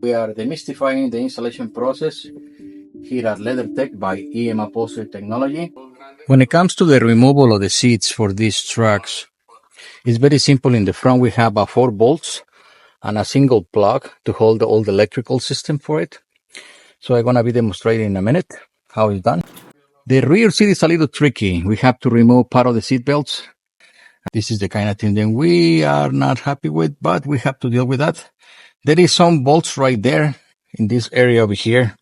We are demystifying the installation process here at LeatherTeck by EM Upholstery Technology. When it comes to the removal of the seats for these trucks, it's very simple. In the front, we have 4 bolts and a single plug to hold all the electrical system for it. So I'm going to be demonstrating in a minute how it's done. The rear seat is a little tricky. We have to remove part of the seat belts. This is the kind of thing that we are not happy with, but we have to deal with that. There is some bolts right there in this area over here,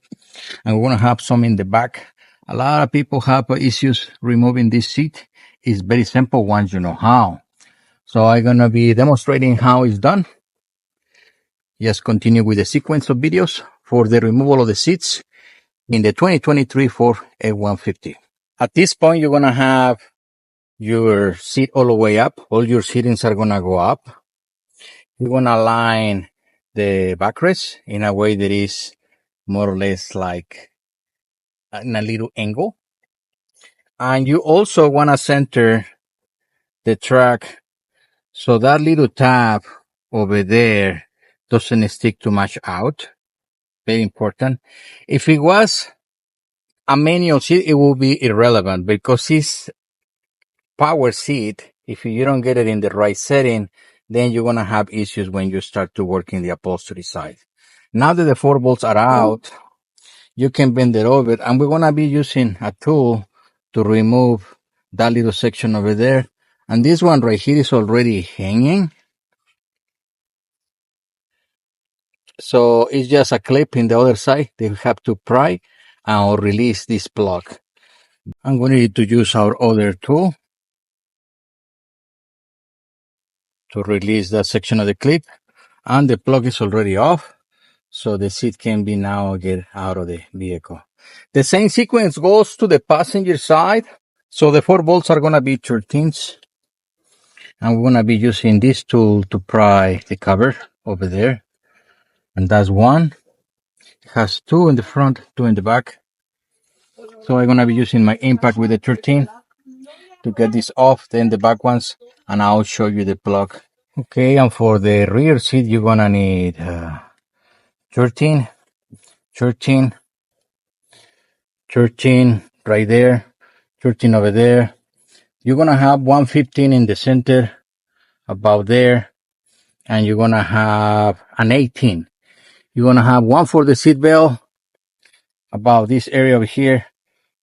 and we're going to have some in the back. A lot of people have issues removing this seat. It's very simple once you know how. So I'm going to be demonstrating how it's done. Just continue with the sequence of videos for the removal of the seats in the 2023 Ford F-150. At this point, you're going to have your seat all the way up. All your seatings are going to go up. You're going to line the backrest in a way that is more or less like in a little angle. And you also want to center the track so that little tab over there doesn't stick too much out. Very important. If it was a manual seat, it will be irrelevant because it's power seat. If you don't get it in the right setting, then you're going to have issues when you start to work in the upholstery side. Now that the 4 bolts are out, you can bend it over, and we're going to be using a tool to remove that little section over there. And this one right here is already hanging. So it's just a clip in the other side. They have to pry and release this plug. I'm going to use our other tool to release that section of the clip. And the plug is already off. So the seat can be now get out of the vehicle. The same sequence goes to the passenger side. So the 4 bolts are going to be 13s. And we're going to be using this tool to pry the cover over there. And that's one. It has 2 in the front, 2 in the back. So I'm going to be using my impact with the 13 to get this off, then the back ones, and I'll show you the plug. Okay, and for the rear seat, you're going to need 13, 13, 13 right there, 13 over there. You're going to have 115 in the center, about there, and you're going to have an 18. You're going to have 1 for the seat belt, about this area over here,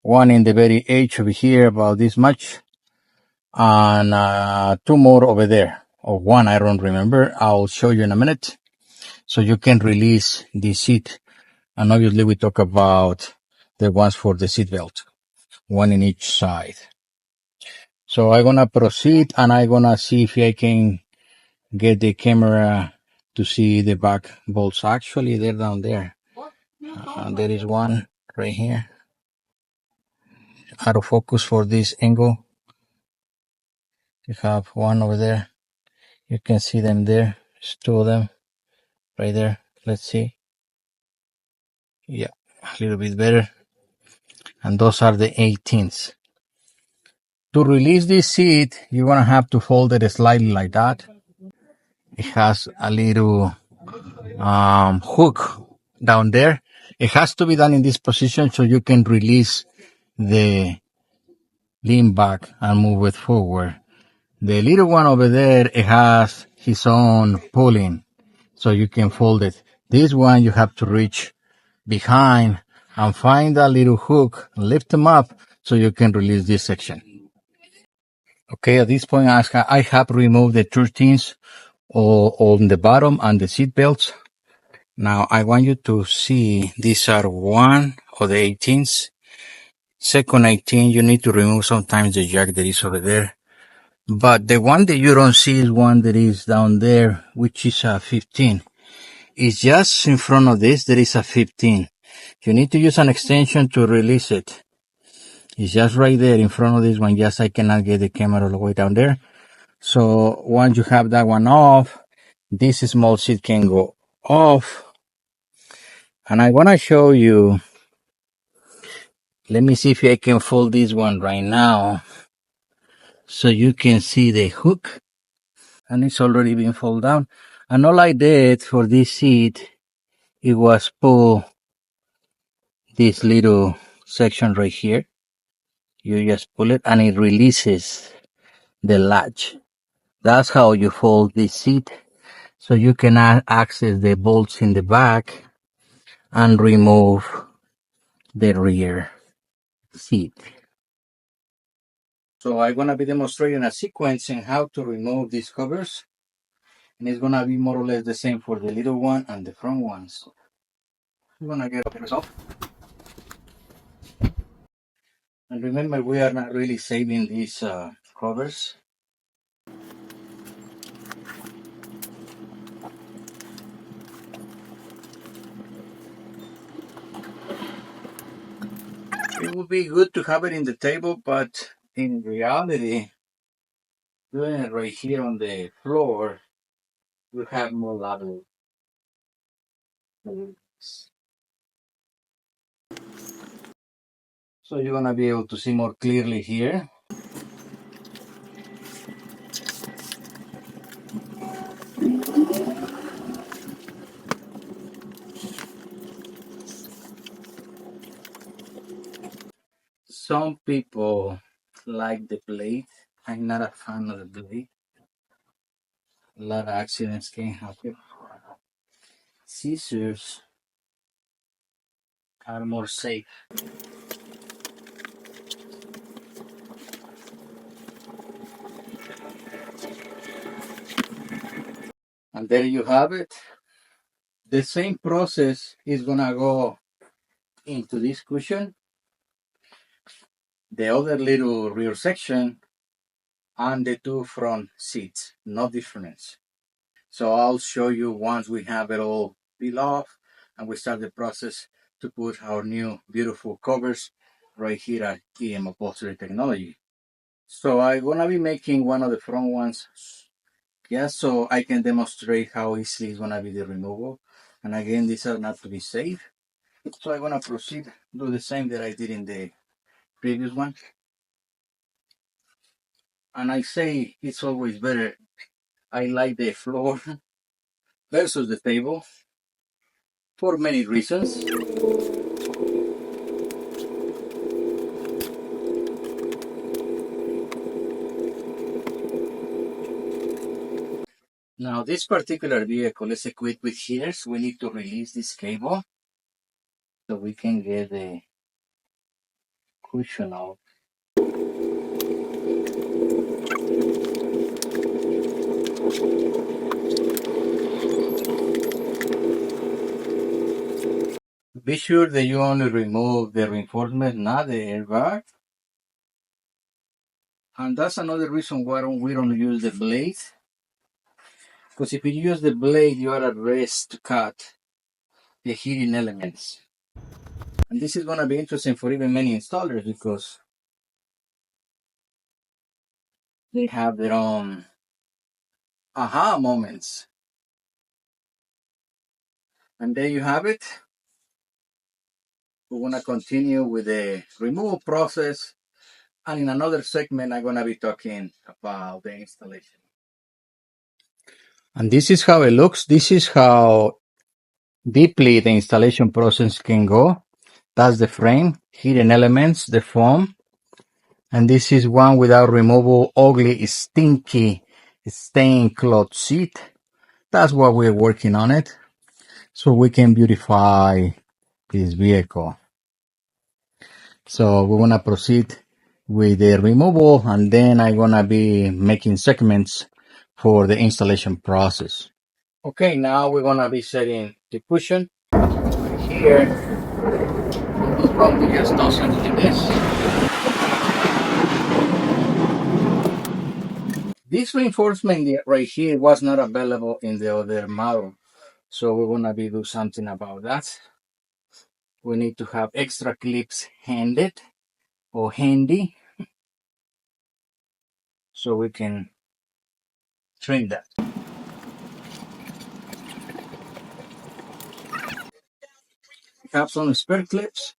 1 in the very edge over here, about this much, and 2 more over there, or 1, I don't remember. I'll show you in a minute, so you can release the seat. And obviously we talk about the ones for the seat belt, 1 in each side. So I'm gonna proceed, and I'm gonna see if I can get the camera to see the back bolts. Actually, they're down there. There is one right here. Out of focus for this angle. You have 1 over there. You can see them there. There's 2 of them right there. Let's see. Yeah, a little bit better. And those are the 18s. To release this seat, you're gonna have to hold it slightly like that. It has a little hook down there. It has to be done in this position so you can release the lean back and move it forward. The little one over there, it has his own pulling, so you can fold it. This one, you have to reach behind and find that little hook, lift them up so you can release this section. Okay, at this point, I have removed the 13s on the bottom and the seat belts. Now, I want you to see these are 1 of the 18s. Second 18, you need to remove sometimes the jack that is over there. But the one that you don't see is one that is down there, which is a 15. It's just in front of this, there is a 15. You need to use an extension to release it. It's just right there in front of this one. Just I cannot get the camera all the way down there. So once you have that one off, this small seat can go off. And I want to show you, let me see if I can fold this one right now so you can see the hook. And it's already been folded down. And all I did for this seat it was pull this little section right here. You just pull it and it releases the latch. That's how you fold this seat, so you can access the bolts in the back and remove the rear seat. So I'm gonna be demonstrating a sequence in how to remove these covers, and it's gonna be more or less the same for the little one and the front ones. I'm gonna get this off. And remember, we are not really saving these covers. It would be good to have it in the table, but in reality, doing it right here on the floor will have more level. So you're gonna be able to see more clearly here. Some people like the blade. I'm not a fan of the blade. A lot of accidents can happen. Scissors are more safe. And there you have it. The same process is gonna go into this cushion, the other little rear section, and the two front seats. No difference. So I'll show you once we have it all peel off and we start the process to put our new beautiful covers right here at Upholstery Technology. So I'm gonna be making one of the front ones, just so I can demonstrate how easily it's gonna be the removal. And again, these are not to be safe. So I'm gonna proceed, do the same that I did in the previous one. And I say it's always better. I like the floor versus the table for many reasons. Now this particular vehicle is equipped with heaters. We need to release this cable so we can get the cushion out. Be sure that you only remove the reinforcement, not the airbag. And that's another reason why we don't use the blade. Because if you use the blade, you are at risk to cut the heating elements. And this is going to be interesting for even many installers because they have their own aha moments. And there you have it. We're going to continue with the removal process. And in another segment, I'm going to be talking about the installation. And this is how it looks. This is how deeply the installation process can go. That's the frame, hidden elements, the foam. And this is one without removal, ugly, stinky, stained cloth seat. That's what we're working on it. So we can beautify this vehicle. So we're gonna proceed with the removal and then I'm gonna be making segments for the installation process. Okay, now we're gonna be setting the cushion here. Probably just toss it like this. This reinforcement right here was not available in the other model. So we're gonna be do something about that. We need to have extra clips handed or handy so we can trim that. We have some spare clips,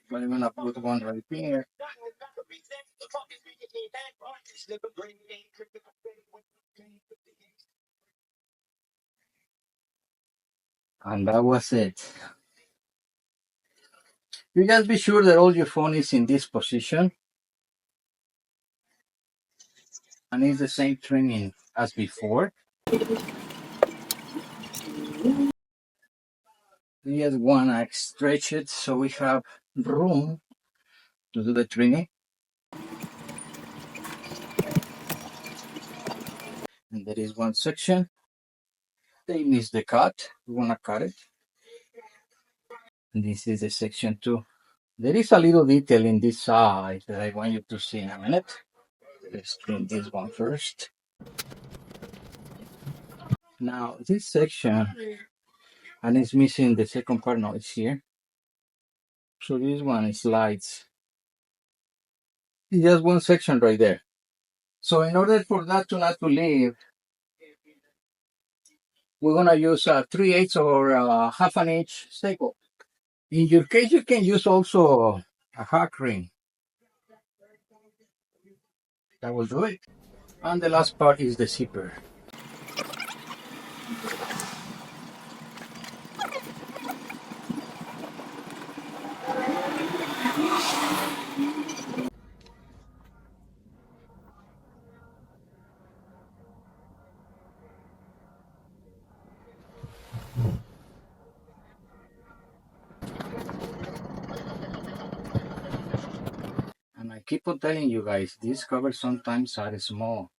but I'm gonna put one right here. And that was it. You just be sure that all your phone is in this position and it's the same trimming as before. We just want to stretch it so we have room to do the trimming. And there is one section. They missed the cut. We want to cut it. And this is the section 2. There is a little detail in this side that I want you to see in a minute. Let's trim this one first. Now this section, and it's missing the second part. Now it's here. So this one slides. It's just one section right there. So in order for that to not to leave, we're gonna use a 3/8 or a half an inch staple. In your case, you can use also a hack ring. That will do it. And the last part is the zipper. And I keep on telling you guys, these covers sometimes are small.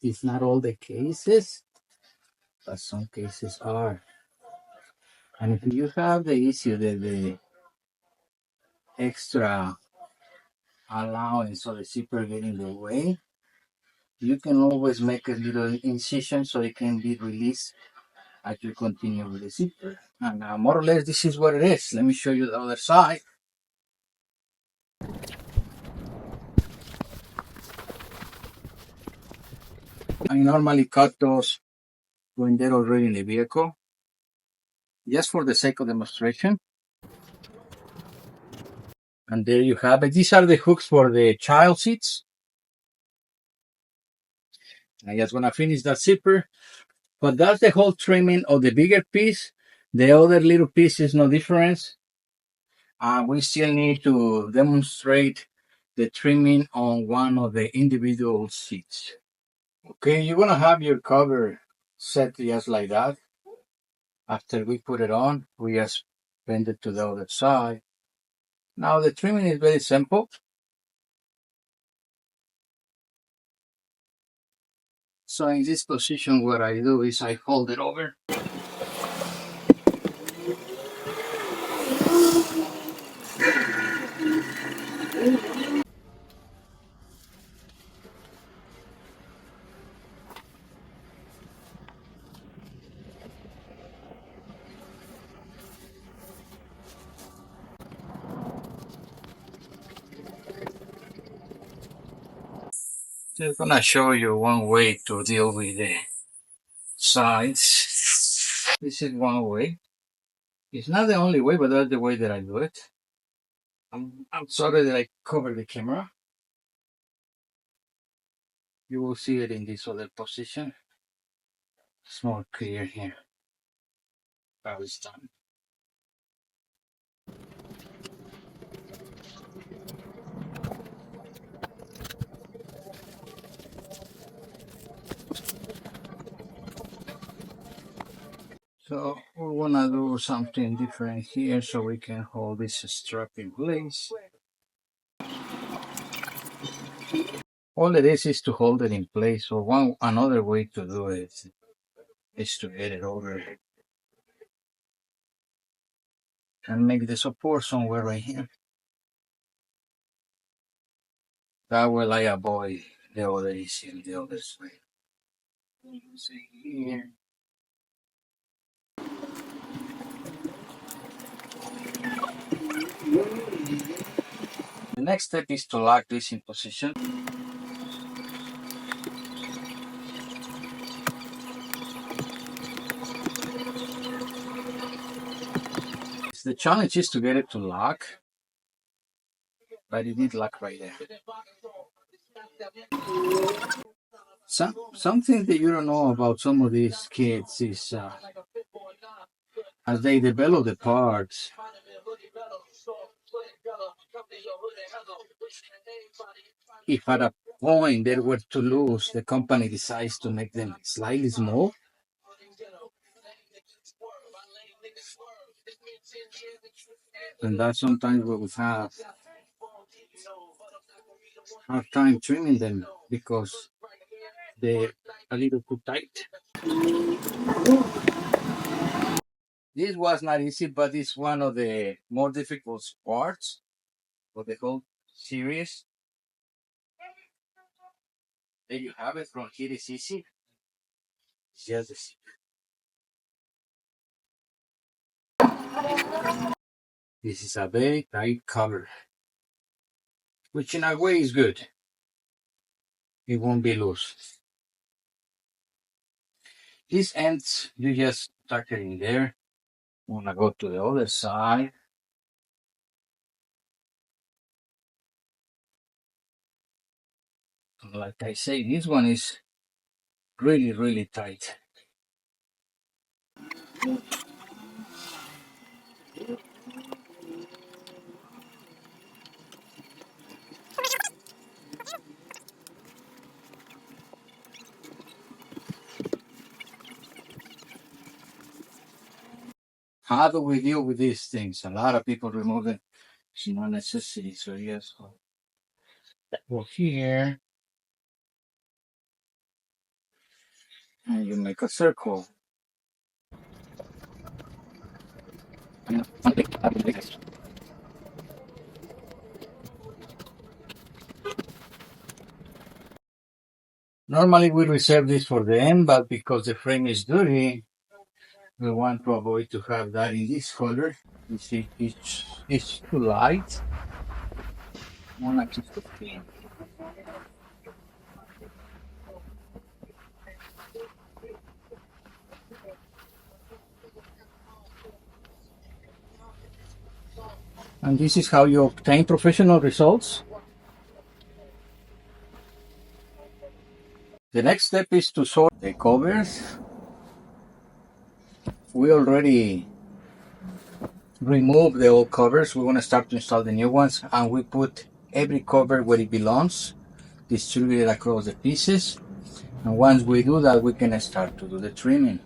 It's not all the cases, but some cases are. And if you have the issue that the extra allowance or the zipper get in the way, you can always make a little incision so it can be released as you continue with the zipper. And more or less, this is what it is. Let me show you the other side. I normally cut those when they're already in the vehicle, just for the sake of demonstration. And there you have it. These are the hooks for the child seats. I just want to finish that zipper. But that's the whole trimming of the bigger piece. The other little piece is no difference. We still need to demonstrate the trimming on one of the individual seats. Okay, you're gonna have your cover set just like that. After we put it on, we just bend it to the other side. Now the trimming is very simple. So in this position, what I do is I fold it over. Just gonna show you one way to deal with the sides. This is one way. It's not the only way, but that's the way that I do it. I'm sorry that I covered the camera. You will see it in this other position. It's more clear here. How it's done. So we wanna do something different here so we can hold this strap in place. All it is to hold it in place. So another way to do it is to get it over and make the support somewhere right here. That way I avoid the other issue the other way. See here. The next step is to lock this in position. The challenge is to get it to lock, but it did lock right there. Something that you don't know about some of these kids is as they develop the parts, if at a point they were to lose, the company decides to make them slightly small. And that's sometimes what we have hard time trimming them because they're a little too tight. This was not easy, but it's one of the more difficult parts of the whole series. There you have it. From here is easy. It's just the zip. This is a very tight cover, which in a way is good. It won't be loose. These ends, you just tuck it in there. I'm gonna go to the other side. Like I say, this one is really, really tight. How do we deal with these things? A lot of people remove it. It's not necessary. So yes, go here and you make a circle. Normally we reserve this for the end, but because the frame is dirty, we want to avoid to have that in this color. You see, it's too light. I want to keep it clean. And this is how you obtain professional results. The next step is to sort the covers. We already removed the old covers. We want to start to install the new ones, and we put every cover where it belongs, distributed across the pieces. And once we do that, we can start to do the trimming.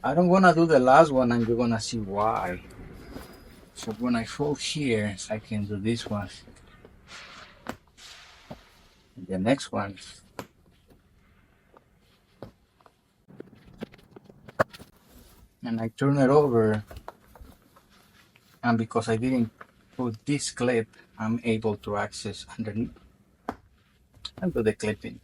I don't want to do the last one, and you're going to see why. So when I fold here, I can do this one. The next one. And I turn it over. And because I didn't put this clip, I'm able to access underneath and do the clipping.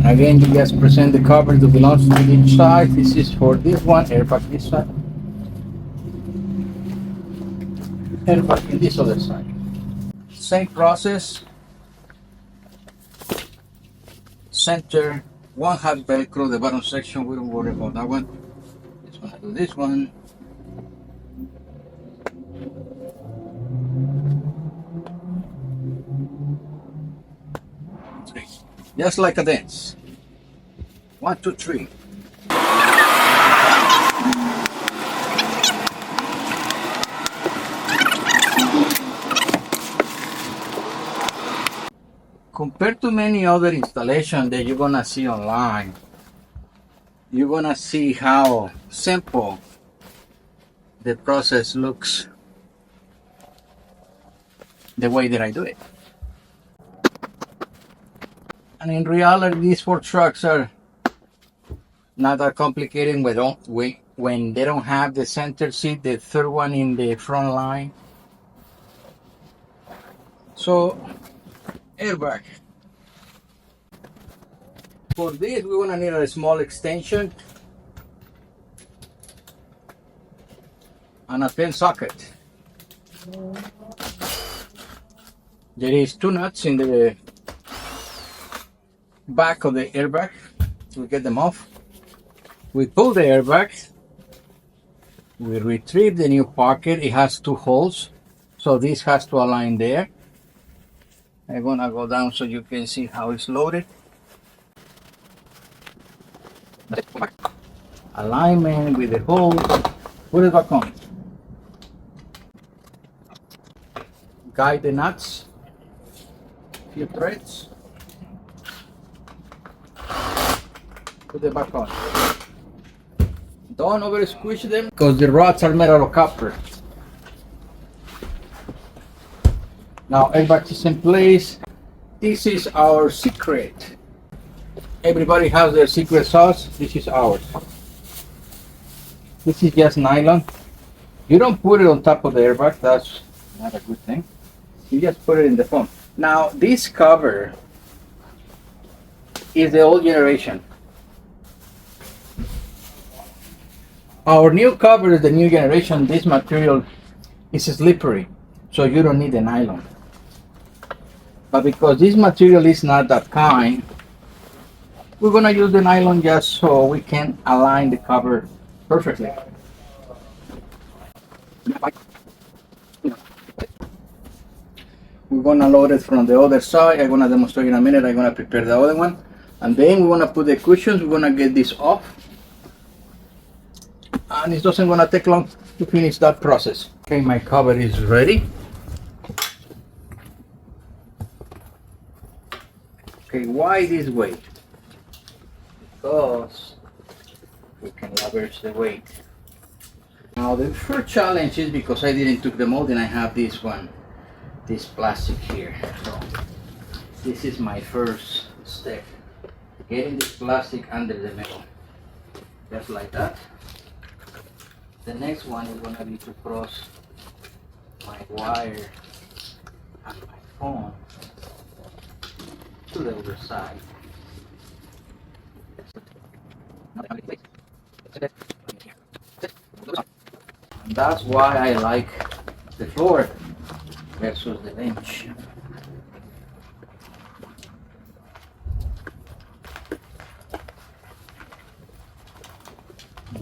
Again, you just present the cover that belongs to each side. This is for this one, airbag this side, airbag in this other side. Same process. Center, one half Velcro, the bottom section, we don't worry about that one. Just want to do this one. Three. Just like a dance. 1, 2, 3. Compared to many other installations that you're gonna see online, you're gonna see how simple the process looks the way that I do it. And in reality, these 4 trucks are Not that complicated when they don't have the center seat, the third one in the front line. So, airbag. For this, we're gonna need a small extension and a pin socket. There is two nuts in the back of the airbag. We get them off. We pull the airbag. We retrieve the new pocket. It has two holes, so this has to align there. I'm gonna go down so you can see how it's loaded. Alignment with the hole. Put it back on. Guide the nuts. Few threads. Put it back on. Don't over squish them because the rods are made out of copper. Now airbag is in place. This is our secret. Everybody has their secret sauce. This is ours. This is just nylon. You don't put it on top of the airbag. That's not a good thing. You just put it in the foam. Now this cover is the old generation. Our new cover is the new generation. This material is slippery, so you don't need the nylon. But because this material is not that kind, we're gonna use the nylon just so we can align the cover perfectly. We're gonna load it from the other side. I'm gonna demonstrate in a minute. I'm gonna prepare the other one. And then we're gonna put the cushions. We're gonna get this off. And it doesn't gonna take long to finish that process. Okay, my cover is ready. Okay, why this way? Because we can leverage the weight. Now the first challenge is because I didn't took the molding. I have this one, this plastic here. So this is my first step, getting this plastic under the metal, just like that. The next one is going to be to cross my wire and my phone to the other side. And that's why I like the floor versus the bench.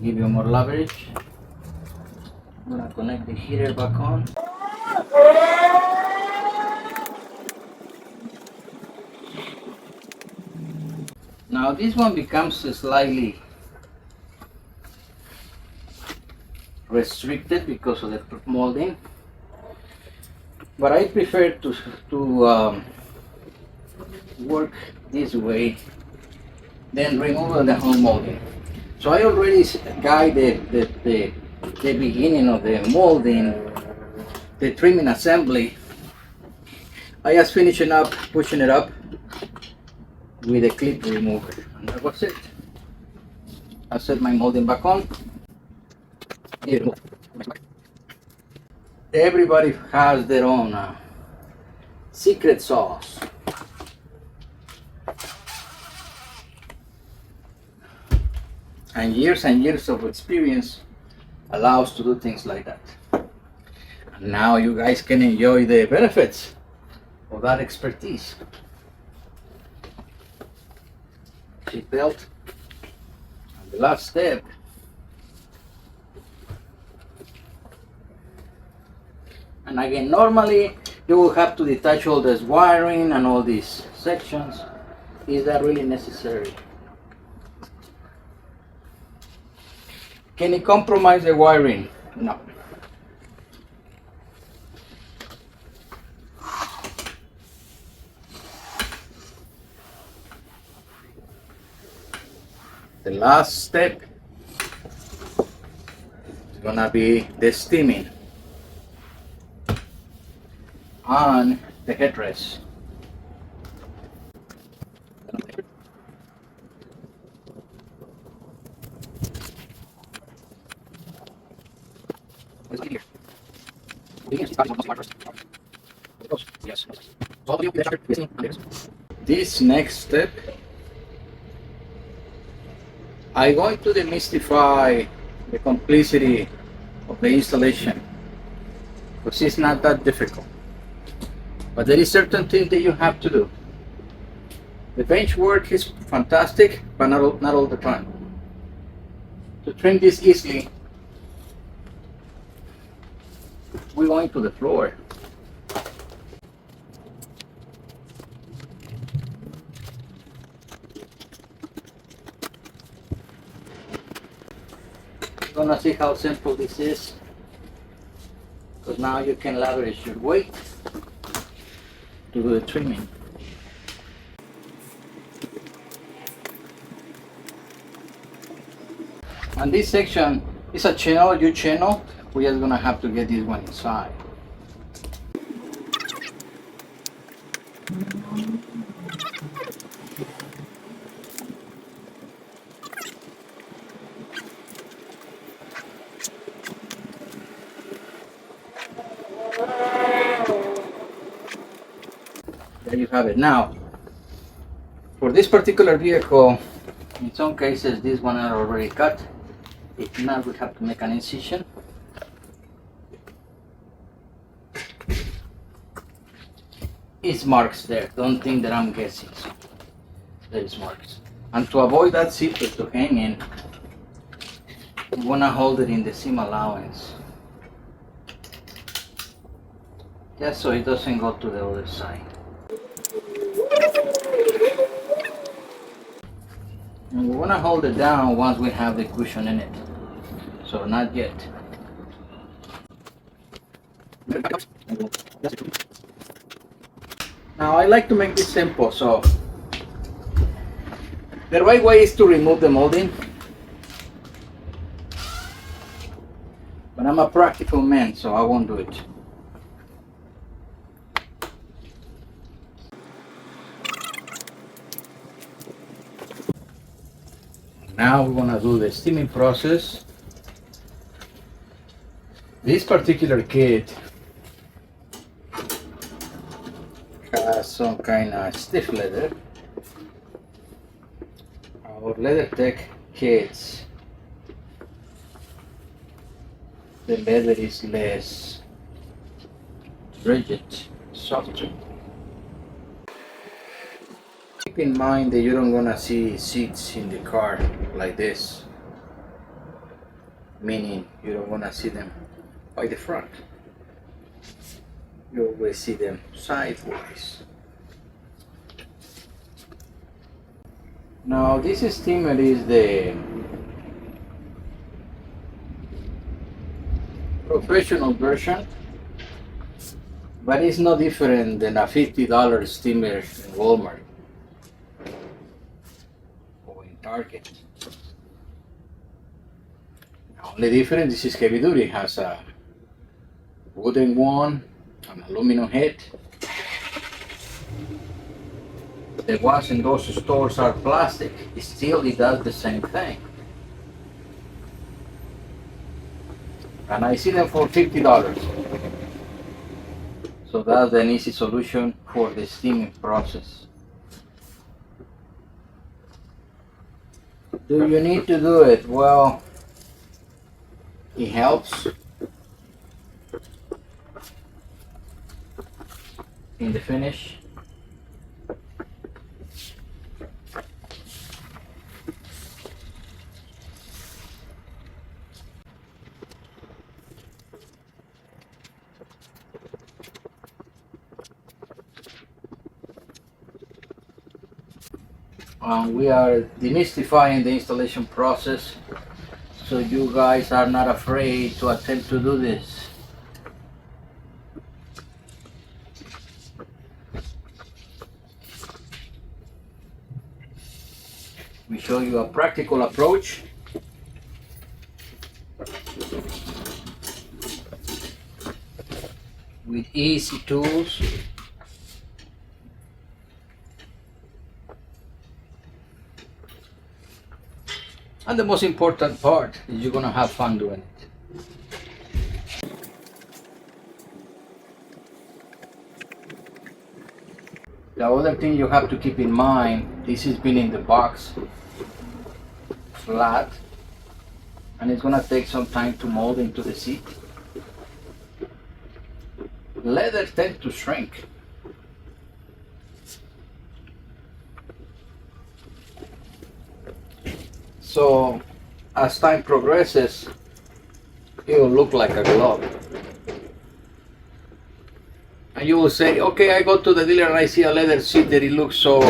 Give you more leverage. I'm gonna connect the heater back on. Now this one becomes slightly restricted because of the molding, but I prefer to work this way than remove the whole molding. So I already guided the beginning of the molding, the trimming assembly. I just finishing up, pushing it up with a clip remover, and that was it. I set my molding back on. Everybody has their own secret sauce. And years of experience allow us to do things like that. And now you guys can enjoy the benefits of that expertise. Seat belt. And the last step. And again, normally you will have to detach all this wiring and all these sections. Is that really necessary? Can it compromise the wiring? No. The last step is gonna be the steaming on the headrest. This next step, I'm going to demystify the complexity of the installation, because it's not that difficult. But there is certain things that you have to do. The bench work is fantastic, but not all the time. To trim this easily, we're going to the floor. You're gonna see how simple this is, because now you can leverage your weight to do the trimming. And this section is a channel, U-channel. We're just gonna have to get this one inside. There you have it. Now, for this particular vehicle, in some cases these ones are already cut. If not, we have to make an incision. It's marks there. Don't think that I'm guessing. There is marks. And to avoid that zipper to hang in, we want to hold it in the seam allowance, just so it doesn't go to the other side. And we want to hold it down once we have the cushion in it. So not yet. Now I like to make this simple, so the right way is to remove the molding. But I'm a practical man, so I won't do it. Now we're gonna do the steaming process. This particular kit has some kind of stiff leather. Our LeatherTeck kits, the leather is less rigid, softer. Keep in mind that you don't gonna see seats in the car like this, meaning you don't wanna see them by the front. You always see them sideways. Now this steamer is the professional version, but it's no different than a $50 steamer in Walmart or in Target. The only difference, this is heavy duty, it has a wooden one, an aluminum head. The ones in those stores are plastic. Still, it does the same thing. And I see them for $50. So that's an easy solution for the steaming process. Do you need to do it? Well, it helps in the finish. We are demystifying the installation process, so you guys are not afraid to attempt to do this. We show you a practical approach. With easy tools. And the most important part is you're gonna have fun doing it. The other thing you have to keep in mind, this has been in the box flat, and it's gonna take some time to mold into the seat. Leather tends to shrink. So as time progresses, it will look like a glove. And you will say, okay, I go to the dealer and I see a leather seat that it looks so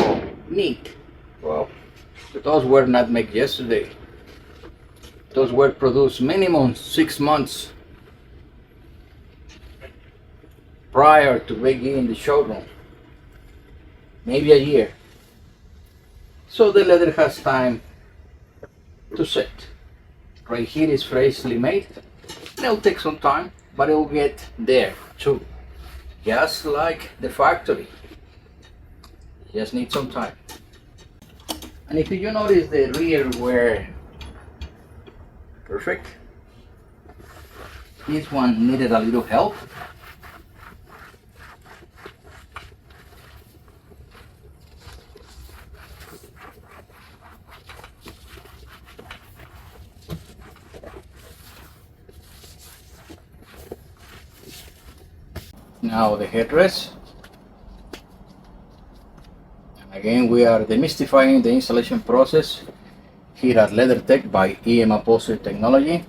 neat. Well, those were not made yesterday. Those were produced minimum 6 months prior to being in the showroom. Maybe a year. So the leather has time to set. Right here is freshly made. It'll take some time, but it will get there too. Just like the factory. Just need some time. And if you notice, the rear were perfect. This one needed a little help. Now the headrest. And again, we are demystifying the installation process here at LeatherTeck by Upholstery Technology.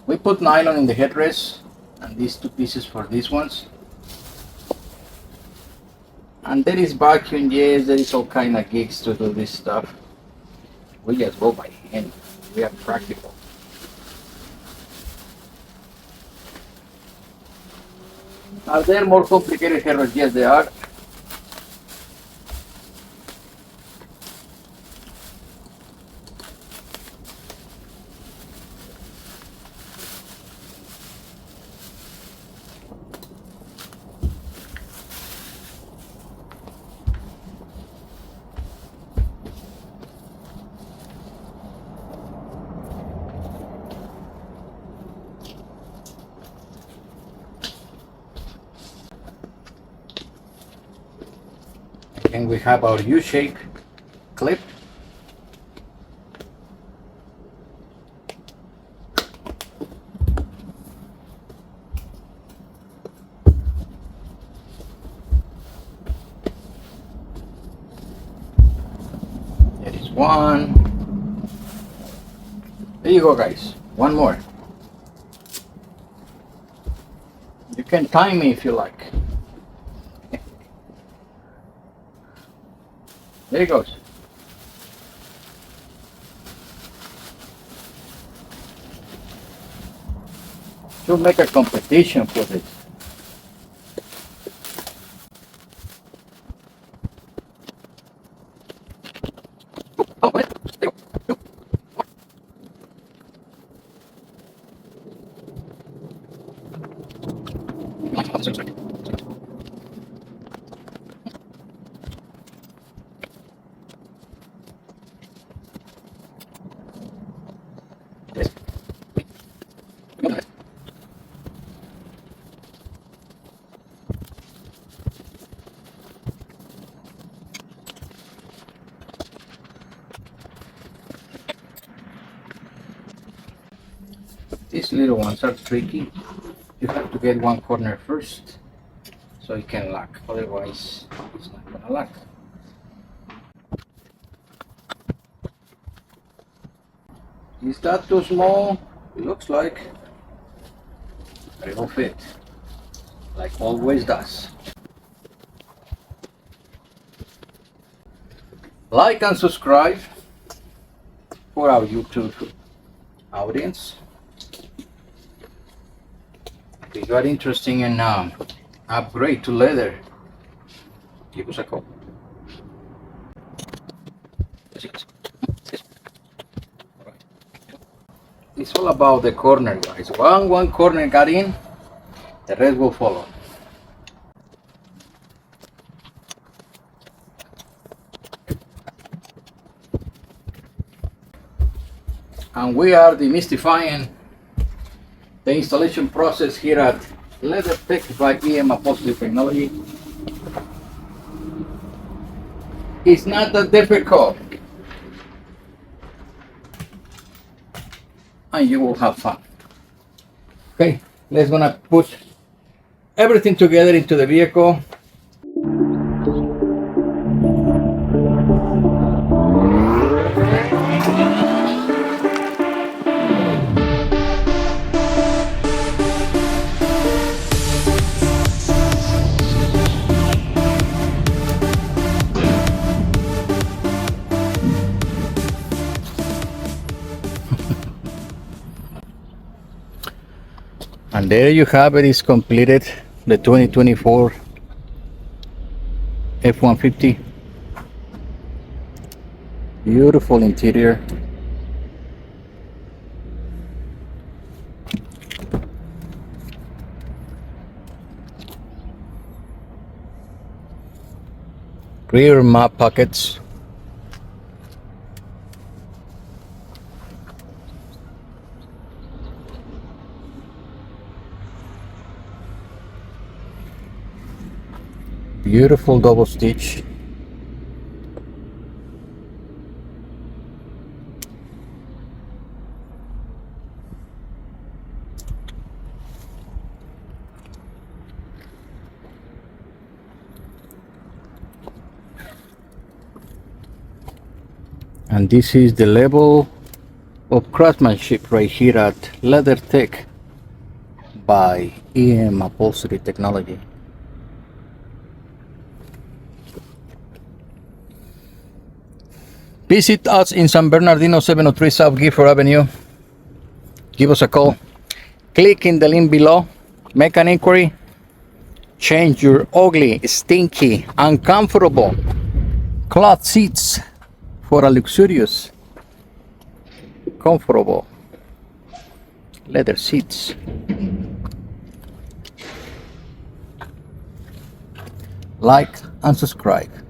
We put nylon in the headrest and these 2 pieces for these ones. And there is vacuum, yes, there is all kind of gigs to do this stuff. We just go by hand. We are practical. Are there more complicated headrests? Yes, they are. And we have our U-shape clip. There is one. There you go, guys. One more. You can time me if you like. There it goes. Should make a competition for this. These little ones are tricky. You have to get one corner first so it can lock, otherwise it's not gonna lock. Is that too small? It looks like, but it will fit, like always does. Like and subscribe for our YouTube audience. If you are interested in upgrade to leather, give us a call. It's all about the corner, guys. One corner got in, the rest will follow. And we are demystifying the installation process here at LeatherTeck by Upholstery Technology. It's not that difficult, and you will have fun. Okay, let's gonna put everything together into the vehicle. And there you have it, is completed, the 2024 F-150. Beautiful interior. Rear map pockets. Beautiful double stitch. And this is the level of craftsmanship right here at LeatherTeck by Upholstery technology. Visit us in San Bernardino, 703 South Gifford Avenue. Give us a call. Click in the link below. Make an inquiry. Change your ugly, stinky, uncomfortable cloth seats for a luxurious, comfortable leather seats. Like and subscribe.